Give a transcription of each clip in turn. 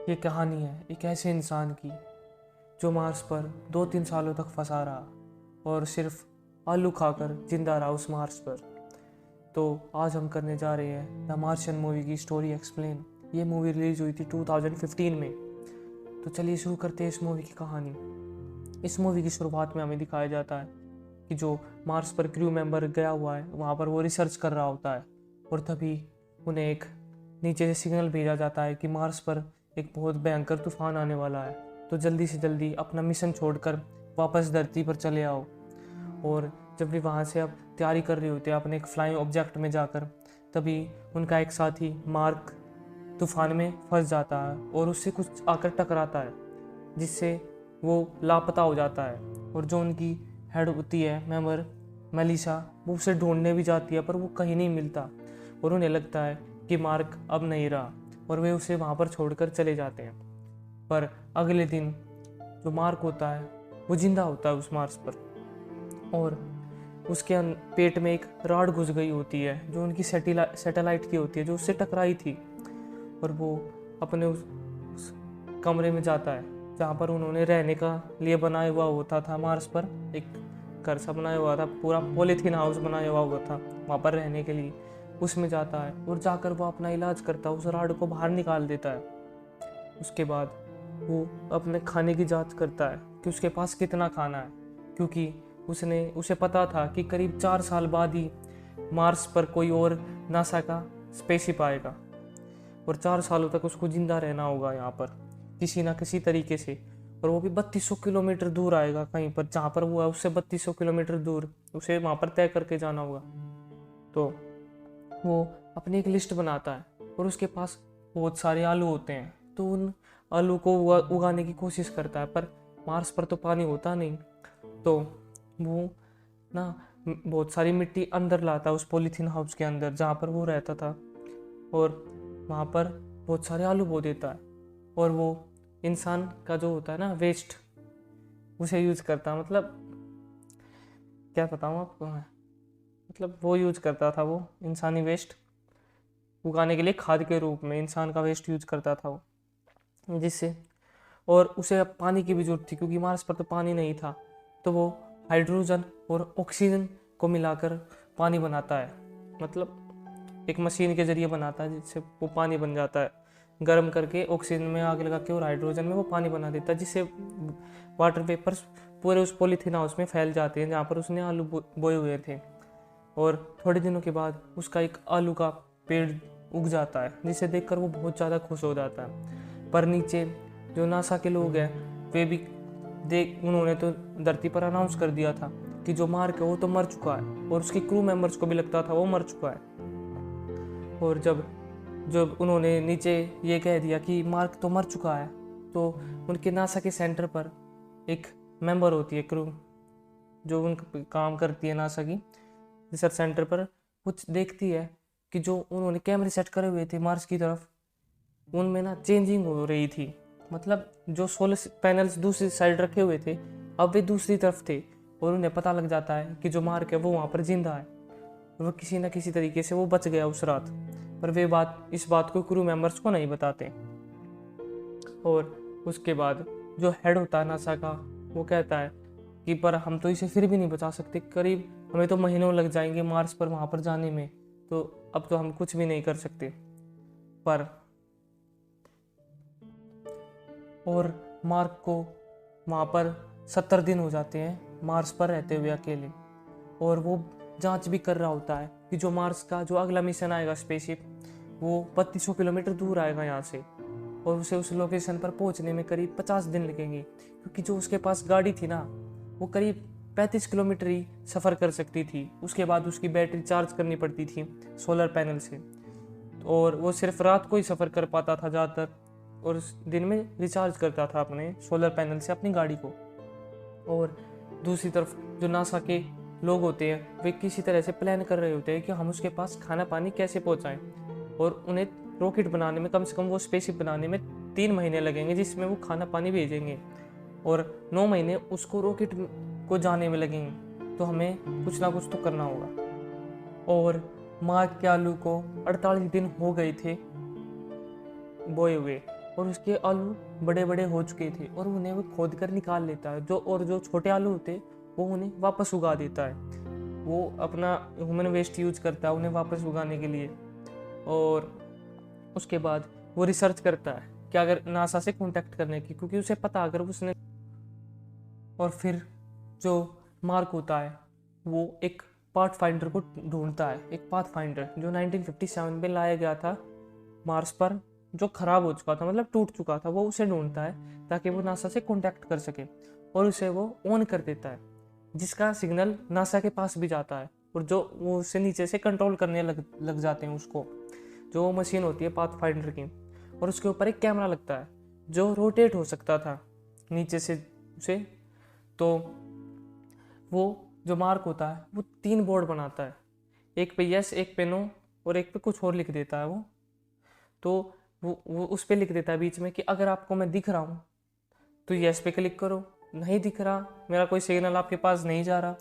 ये कहानी है एक ऐसे इंसान की जो मार्स पर 2-3 सालों तक फंसा रहा और सिर्फ आलू खाकर जिंदा रहा उस मार्स पर। तो आज हम करने जा रहे हैं द मार्शियन मूवी की स्टोरी एक्सप्लेन। ये मूवी रिलीज हुई थी 2015 में। तो चलिए शुरू करते हैं इस मूवी की कहानी। इस मूवी की शुरुआत में हमें दिखाया जाता है कि जो मार्स पर क्रू मेंबर गया हुआ है वहाँ पर वो रिसर्च कर रहा होता है और तभी उन्हें एक नीचे से सिग्नल भेजा जाता है कि मार्स पर एक बहुत भयंकर तूफान आने वाला है, तो जल्दी से जल्दी अपना मिशन छोड़कर वापस धरती पर चले आओ। और जब भी वहाँ से अब तैयारी कर रहे होते हैं अपने एक फ्लाइंग ऑब्जेक्ट में जाकर, तभी उनका एक साथी मार्क तूफान में फंस जाता है और उससे कुछ आकर टकराता है जिससे वो लापता हो जाता है। और जो उनकी हेड होती है मेंबर मेलिसा, वो उसे ढूंढने भी जाती है पर वो कहीं नहीं मिलता और उन्हें लगता है कि मार्क अब नहीं रहा और वे उसे वहाँ पर छोड़कर चले जाते हैं। पर अगले दिन जो मार्क होता है वो जिंदा होता है उस मार्स पर और उसके पेट में एक रॉड घुस गई होती है जो उनकी सैटेलाइट की होती है जो उससे टकराई थी। और वो अपने उस कमरे में जाता है जहाँ पर उन्होंने रहने का लिए बनाया हुआ होता था। मार्स पर एक घर सा बनाया हुआ था, पूरा पॉलीथीन हाउस बनाया हुआ था वहाँ पर रहने के लिए। उसमें जाता है और जाकर वो अपना इलाज करता है, उस रॉड को बाहर निकाल देता है। उसके बाद वो अपने खाने की जांच करता है कि उसके पास कितना खाना है, क्योंकि उसे पता था कि करीब 4 साल बाद ही मार्स पर कोई और नासा का स्पेसशिप आएगा और 4 सालों तक उसको जिंदा रहना होगा यहाँ पर किसी ना किसी तरीके से। और वो भी 3200 किलोमीटर दूर आएगा, कहीं पर जहाँ पर वो है उससे 3200 किलोमीटर दूर उसे वहाँ पर तय करके जाना होगा। तो वो अपनी एक लिस्ट बनाता है और उसके पास बहुत सारे आलू होते हैं, तो उन आलू को उगाने की कोशिश करता है। पर मार्स पर तो पानी होता नहीं, तो वो ना बहुत सारी मिट्टी अंदर लाता है उस पॉलीथीन हाउस के अंदर जहाँ पर वो रहता था और वहाँ पर बहुत सारे आलू बो देता है। और वो इंसान का जो होता है ना वेस्ट, उसे यूज करता है। मतलब क्या बताऊँ आपको, मतलब वो यूज करता था, वो इंसानी वेस्ट उगाने के लिए खाद के रूप में इंसान का वेस्ट यूज करता था वो, जिससे और उसे अब पानी की भी जरूरत थी क्योंकि मार्स पर तो पानी नहीं था। तो वो हाइड्रोजन और ऑक्सीजन को मिलाकर पानी बनाता है, मतलब एक मशीन के जरिए बनाता है जिससे वो पानी बन जाता है। गर्म करके ऑक्सीजन में आग लगा के और हाइड्रोजन में वो पानी बना देता है, जिससे वाटर वेपर्स पूरे उस पॉलीथीन हाउस में फैल जाते हैं जहाँ पर उसने आलू बोए हुए थे। और थोड़े दिनों के बाद उसका एक आलू का पेड़ उग जाता है जिसे देखकर वो बहुत ज़्यादा खुश हो जाता है। पर नीचे जो नासा के लोग हैं वे भी उन्होंने तो धरती पर अनाउंस कर दिया था कि जो मार्क है वो तो मर चुका है और उसके क्रू मेंबर्स को भी लगता था वो मर चुका है। और जब उन्होंने नीचे ये कह दिया कि मार्क तो मर चुका है, तो उनके नासा के सेंटर पर एक मेंबर होती है क्रू जो उनका काम करती है नासा की रिसर्च सेंटर पर, कुछ देखती है कि जो उन्होंने कैमरे सेट करे हुए थे मार्स की तरफ उनमें ना चेंजिंग हो रही थी। मतलब जो सोलर पैनल्स दूसरी साइड रखे हुए थे अब वे दूसरी तरफ थे और उन्हें पता लग जाता है कि जो मार्क है वो वहाँ पर जिंदा है और वो किसी न किसी तरीके से वो बच गया उस रात। पर वे इस बात को क्रू मेंबर्स को नहीं बताते। और उसके बाद जो हेड होता है नासा का वो कहता है कि पर हम तो इसे फिर भी नहीं बचा सकते, करीब हमें तो महीनों लग जाएंगे मार्स पर वहाँ पर जाने में, तो अब तो हम कुछ भी नहीं कर सकते। पर और मार्क को वहाँ पर 70 दिन हो जाते हैं मार्स पर रहते हुए अकेले, और वो जांच भी कर रहा होता है कि जो मार्स का जो अगला मिशन आएगा स्पेसशिप वो 3200 किलोमीटर दूर आएगा यहाँ से और उसे उस लोकेशन पर पहुँचने में करीब 50 दिन लगेंगे, क्योंकि जो उसके पास गाड़ी थी ना वो करीब 35 किलोमीटर ही सफ़र कर सकती थी। उसके बाद उसकी बैटरी चार्ज करनी पड़ती थी सोलर पैनल से और वो सिर्फ रात को ही सफ़र कर पाता था ज़्यादातर और दिन में रिचार्ज करता था अपने सोलर पैनल से अपनी गाड़ी को। और दूसरी तरफ जो नासा के लोग होते हैं वे किसी तरह से प्लान कर रहे होते हैं कि हम उसके पास खाना पानी कैसे पहुंचाएं, और उन्हें रॉकेट बनाने में कम से कम वो स्पेसशिप बनाने में 3 महीने लगेंगे जिसमें वो खाना पानी भेजेंगे और 9 महीने उसको रॉकेट को जाने में लगेंगे। तो हमें कुछ ना कुछ तो करना होगा। और मार्क के आलू को 48 दिन हो गए थे बोए हुए और उसके आलू बड़े बड़े हो चुके थे और उन्हें वो खोद कर निकाल लेता है। जो छोटे आलू होते वो उन्हें वापस उगा देता है। वो अपना ह्यूमन वेस्ट यूज करता है उन्हें वापस उगाने के लिए। और उसके बाद वो रिसर्च करता है कि अगर नासा से कांटेक्ट करने की, क्योंकि उसे पता अगर उसने। और फिर जो मार्क होता है वो एक पाथ फाइंडर को ढूंढता है, एक पाथ फाइंडर जो 1957 में लाया गया था मार्स पर, जो खराब हो चुका था, मतलब टूट चुका था। वो उसे ढूंढता है ताकि वो नासा से कांटेक्ट कर सके और उसे वो ऑन कर देता है, जिसका सिग्नल नासा के पास भी जाता है। और जो वो उसे नीचे से कंट्रोल करने लग जाते हैं उसको, जो मशीन होती है पाथ फाइंडर की। और उसके ऊपर एक कैमरा लगता है जो रोटेट हो सकता था नीचे से उसे। तो वो जो मार्क होता है वो 3 बोर्ड बनाता है, एक पे यस, एक पे नो और एक पे कुछ और लिख देता है वो। तो वो उस पे लिख देता है बीच में कि अगर आपको मैं दिख रहा हूँ तो यस पे क्लिक करो, नहीं दिख रहा, मेरा कोई सिग्नल आपके पास नहीं जा रहा,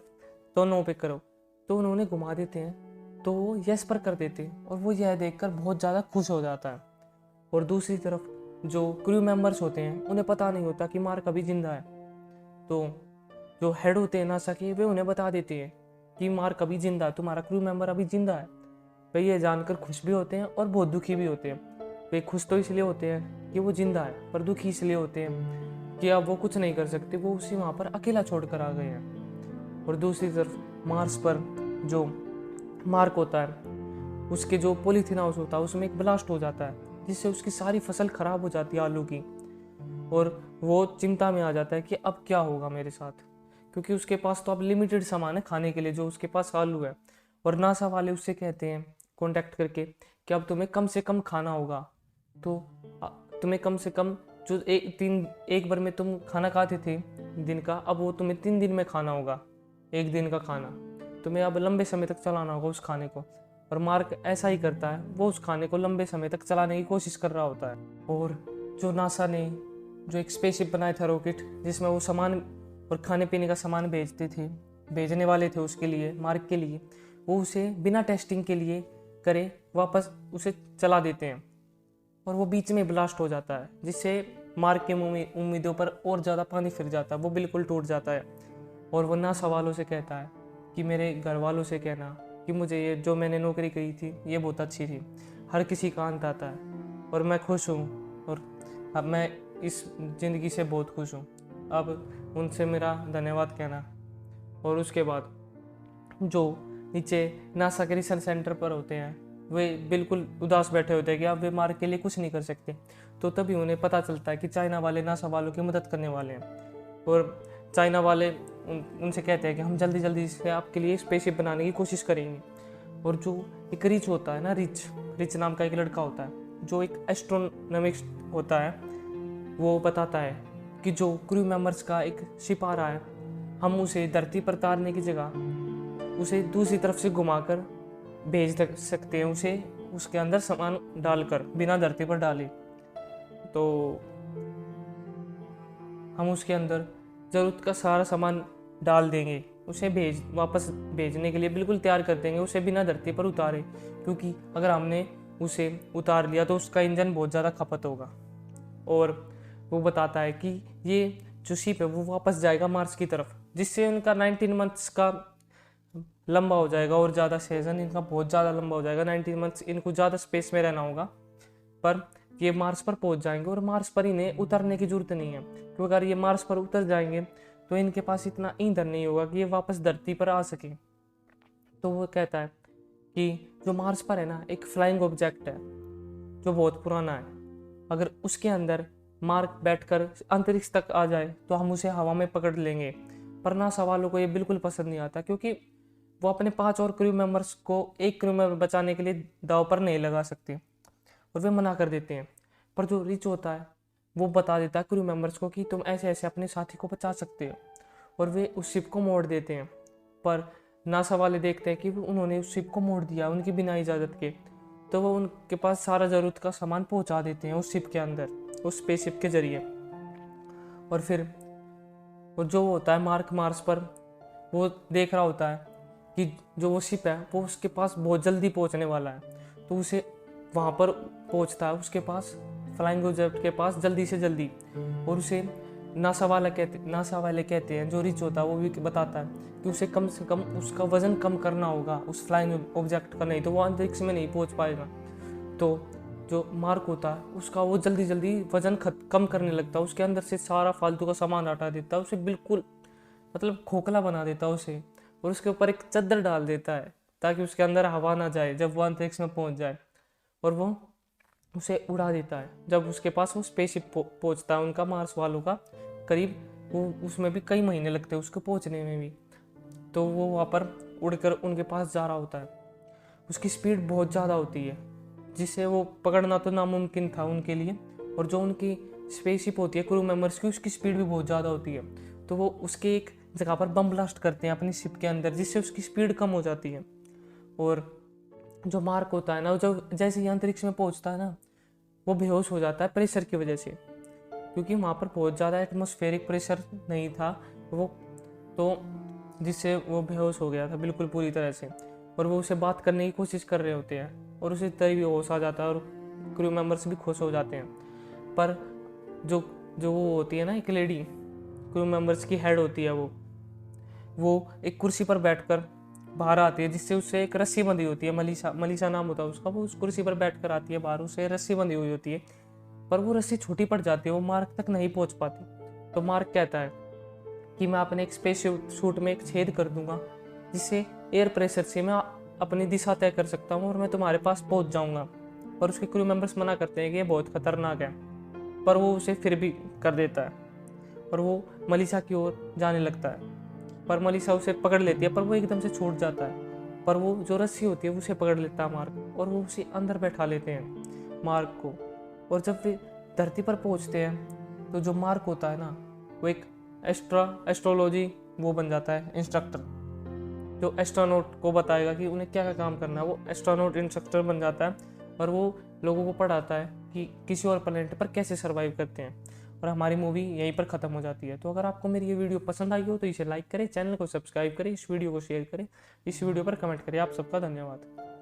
तो नो पे करो। तो उन्होंने घुमा देते हैं तो वो यस पर कर देते हैं और वो यह देखकर बहुत ज़्यादा खुश हो जाता है। और दूसरी तरफ जो क्रू मेंबर्स होते हैं उन्हें पता नहीं होता कि मार्क अभी जिंदा है। तो जो हेड होते हैं नासा के, वे उन्हें बता देते हैं कि मार्क अभी जिंदा है, तुम्हारा क्रू मेंबर अभी जिंदा है। वे ये जानकर खुश भी होते हैं और बहुत दुखी भी होते हैं। वे खुश तो इसलिए होते हैं कि वो जिंदा है, पर दुखी इसलिए होते हैं कि अब वो कुछ नहीं कर सकते, वो उसी वहाँ पर अकेला छोड़कर आ गए हैं। और दूसरी तरफ मार्स पर जो मार्क होता है उसके जो पॉलीथीन हाउस होता है उसमें एक ब्लास्ट हो जाता है, जिससे उसकी सारी फसल खराब हो जाती है आलू की। और वो चिंता में आ जाता है कि अब क्या होगा मेरे साथ, क्योंकि उसके पास तो अब लिमिटेड सामान है खाने के लिए, जो उसके पास आलू है। और नासा वाले उससे कहते हैं कांटेक्ट करके कि अब तुम्हें कम से कम खाना होगा। तो तुम्हें कम से कम जो एक बार में तुम खाना खाते थे दिन का, अब वो तुम्हें 3 दिन में खाना होगा, एक दिन का खाना तुम्हें अब लंबे समय तक चलाना होगा उस खाने को। और मार्क ऐसा ही करता है, वो उस खाने को लंबे समय तक चलाने की कोशिश कर रहा होता है। और जो नासा ने जो एक स्पेसशिप बनाया था रॉकेट, जिसमें वो सामान और खाने पीने का सामान भेजने वाले थे उसके लिए, मार्क के लिए, वो उसे बिना टेस्टिंग के लिए करे वापस उसे चला देते हैं। और वो बीच में ब्लास्ट हो जाता है, जिससे मार्क के मुंह में उम्मीदों पर और ज़्यादा पानी फिर जाता है, वो बिल्कुल टूट जाता है। और वो नासा वालों से कहता है कि मेरे घर वालों से कहना कि मुझे ये जो मैंने नौकरी करी थी ये बहुत अच्छी थी, हर किसी का अंत आता है और मैं खुश हूँ, और अब मैं इस ज़िंदगी से बहुत खुश हूँ, अब उनसे मेरा धन्यवाद कहना। और उसके बाद जो नीचे नासा के रिसर्च सेंटर पर होते हैं वे बिल्कुल उदास बैठे होते हैं कि अब वे मार्क के लिए कुछ नहीं कर सकते। तो तभी उन्हें पता चलता है कि चाइना वाले नासा वालों की मदद करने वाले हैं। और चाइना वाले उनसे कहते हैं कि हम जल्दी जल्दी से आपके लिए स्पेसशिप बनाने की कोशिश करेंगे। और जो एक रिच होता है ना, रिच नाम का एक लड़का होता है जो एक एस्ट्रोनॉमिक्स होता है, वो बताता है कि जो क्रू मेंबर्स का एक शिप आ रहा है, हम उसे धरती पर उतारने की जगह उसे दूसरी तरफ से घुमाकर भेज सकते हैं, उसे उसके अंदर सामान डालकर बिना धरती पर डाले। तो हम उसके अंदर ज़रूरत का सारा सामान डाल देंगे, उसे वापस भेजने के लिए बिल्कुल तैयार कर देंगे, उसे बिना धरती पर उतारे, क्योंकि अगर हमने उसे उतार लिया तो उसका इंजन बहुत ज़्यादा खपत होगा। और वो बताता है कि ये जो शिप है वो वापस जाएगा मार्स की तरफ, जिससे उनका 19 मंथ्स का लंबा हो जाएगा और ज़्यादा सीजन इनका बहुत ज़्यादा लंबा हो जाएगा। 19 मंथ्स इनको ज़्यादा स्पेस में रहना होगा, पर ये मार्स पर पहुंच जाएंगे और मार्स पर इन्हें उतरने की जरूरत नहीं है, क्योंकि अगर ये मार्स पर उतर जाएंगे तो इनके पास इतना ईंधन नहीं होगा कि ये वापस धरती पर आ सके। तो वो कहता है कि जो मार्स पर है ना, एक फ्लाइंग ऑब्जेक्ट है जो बहुत पुराना है, अगर उसके अंदर मार्क बैठकर अंतरिक्ष तक आ जाए तो हम उसे हवा में पकड़ लेंगे। पर नासा वालों को ये बिल्कुल पसंद नहीं आता, क्योंकि वो अपने 5 और क्रू मेंबर्स को एक क्रू मेंबर बचाने के लिए दाव पर नहीं लगा सकते और वे मना कर देते हैं। पर जो रिच होता है वो बता देता है क्रू मेंबर्स को कि तुम ऐसे ऐसे अपने साथी को बचा सकते हो, और वे उस शिप को मोड़ देते हैं। पर नासा वाले देखते हैं कि उन्होंने उस शिप को मोड़ दिया उनकी बिना इजाज़त के, तो वो उनके पास सारा ज़रूरत का सामान पहुंचा देते हैं उस शिप के अंदर, उस स्पेसशिप के ज़रिए। और फिर वो जो होता है मार्क मार्स पर, वो देख रहा होता है कि जो वो शिप है वो उसके पास बहुत जल्दी पहुंचने वाला है, तो उसे वहाँ पर पहुंचता है उसके पास फ्लाइंग ऑब्जेक्ट के पास जल्दी से जल्दी, और उसे नासा वाले कहते हैं, जो रिच होता है वो भी बताता है कि उसे कम से कम उसका वजन कम करना होगा उस फ्लाइंग ऑब्जेक्ट का, नहीं तो वो अंतरिक्ष में नहीं पहुंच पाएगा। तो जो मार्क होता है उसका वो जल्दी जल्दी वजन कम करने लगता है, उसके अंदर से सारा फालतू का सामान हटा देता है, उसे बिल्कुल मतलब खोखला बना देता है उसे, और उसके ऊपर एक चादर डाल देता है ताकि उसके अंदर हवा ना जाए जब वो अंतरिक्ष में पहुंच जाए, और वो उसे उड़ा देता है। जब उसके पास वो स्पेसशिप पहुंचता है उनका, मार्स वालों का, करीब वो उसमें भी कई महीने लगते हैं उसको पहुंचने में भी, तो वो वहाँ पर उड़कर उनके पास जा रहा होता है। उसकी स्पीड बहुत ज़्यादा होती है जिसे वो पकड़ना तो नामुमकिन था उनके लिए, और जो उनकी स्पेसशिप होती है क्रू मेंबर्स की, उसकी स्पीड भी बहुत ज़्यादा होती है। तो वो उसके एक जगह पर बम ब्लास्ट करते हैं अपनी शिप के अंदर, जिससे उसकी स्पीड कम हो जाती है। और जो मार्क होता है ना, जो जैसे ही अंतरिक्ष में पहुंचता है ना, वो बेहोश हो जाता है प्रेशर की वजह से, क्योंकि वहाँ पर बहुत ज़्यादा एटमॉस्फेरिक प्रेशर नहीं था वो, तो जिससे वो बेहोश हो गया था बिल्कुल पूरी तरह से। और वो उसे बात करने की कोशिश कर रहे होते हैं और उसे तभी भी होश आ जाता है और क्रू मेंबर्स भी खुश हो जाते हैं। पर जो जो वो होती है ना, एक लेडी क्रू मेंबर्स की हेड होती है, वो एक कुर्सी पर बैठकर बाहर आती है, जिससे उससे एक रस्सी बंधी होती है, मलीसा नाम होता है उसका। वो उस कुर्सी पर बैठकर आती है बाहर, उसे रस्सी बंधी हुई होती है, पर वो रस्सी छोटी पड़ जाती है, वो मार्क तक नहीं पहुंच पाती। तो मार्क कहता है कि मैं अपने एक स्पेस सूट में एक छेद कर दूंगा, जिससे एयर प्रेशर से मैं अपनी दिशा तय कर सकता हूँ और मैं तुम्हारे पास पहुंच जाऊंगा। पर उसके क्रू मेंबर्स मना करते हैं कि ये बहुत खतरनाक है, पर वो उसे फिर भी कर देता है और वो मलीसा की ओर जाने लगता है। पर मलीसा उसे पकड़ लेती है, पर वो एकदम से छूट जाता है। पर वो जो रस्सी होती है उसे पकड़ लेता है मार्क, और वो उसे अंदर बैठा लेते हैं मार्क को। और जब वे धरती पर पहुंचते हैं तो जो मार्क होता है ना, वो एक एस्ट्रोलॉजी वो बन जाता है इंस्ट्रक्टर, जो एस्ट्रोनॉट को बताएगा कि उन्हें क्या क्या काम करना है। वो एस्ट्रोनॉट इंस्ट्रक्टर बन जाता है और वो लोगों को पढ़ाता है कि किसी और प्लेनेट पर कैसे सर्वाइव करते हैं। और हमारी मूवी यहीं पर ख़त्म हो जाती है। तो अगर आपको मेरी ये वीडियो पसंद आई हो तो इसे लाइक करें, चैनल को सब्सक्राइब करें, इस वीडियो को शेयर करें, इस वीडियो पर कमेंट करें। आप सबका धन्यवाद।